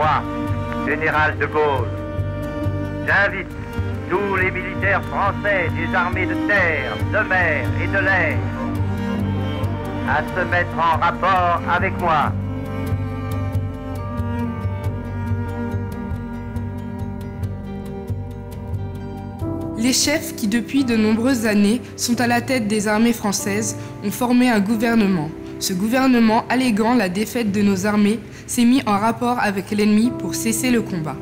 moi, général de Gaulle, j'invite tous les militaires français des armées de terre, de mer et de l'air à se mettre en rapport avec moi. Les chefs qui, depuis de nombreuses années, sont à la tête des armées françaises, ont formé un gouvernement. Ce gouvernement, alléguant la défaite de nos armées, s'est mis en rapport avec l'ennemi pour cesser le combat.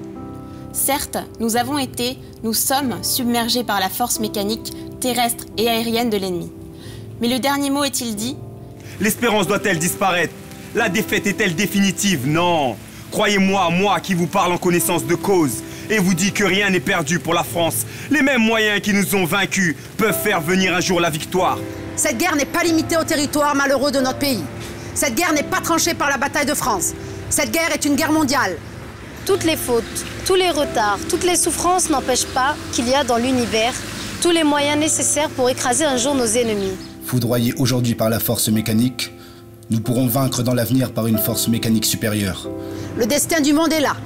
Certes, nous sommes submergés par la force mécanique, terrestre et aérienne de l'ennemi. Mais le dernier mot est-il dit? L'espérance doit-elle disparaître? La défaite est-elle définitive? Non. Croyez-moi, moi qui vous parle en connaissance de cause, et vous dit que rien n'est perdu pour la France. Les mêmes moyens qui nous ont vaincus peuvent faire venir un jour la victoire. Cette guerre n'est pas limitée au territoire malheureux de notre pays. Cette guerre n'est pas tranchée par la bataille de France. Cette guerre est une guerre mondiale. Toutes les fautes, tous les retards, toutes les souffrances n'empêchent pas qu'il y a dans l'univers tous les moyens nécessaires pour écraser un jour nos ennemis. Foudroyés aujourd'hui par la force mécanique, nous pourrons vaincre dans l'avenir par une force mécanique supérieure. Le destin du monde est là.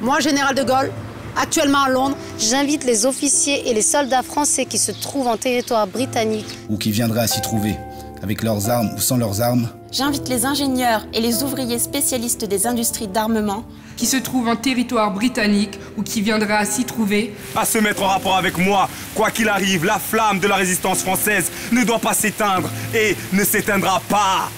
Moi, général de Gaulle, actuellement à Londres, j'invite les officiers et les soldats français qui se trouvent en territoire britannique ou qui viendraient à s'y trouver, avec leurs armes ou sans leurs armes. J'invite les ingénieurs et les ouvriers spécialistes des industries d'armement qui se trouvent en territoire britannique ou qui viendraient à s'y trouver, à se mettre en rapport avec moi. Quoi qu'il arrive, la flamme de la résistance française ne doit pas s'éteindre et ne s'éteindra pas.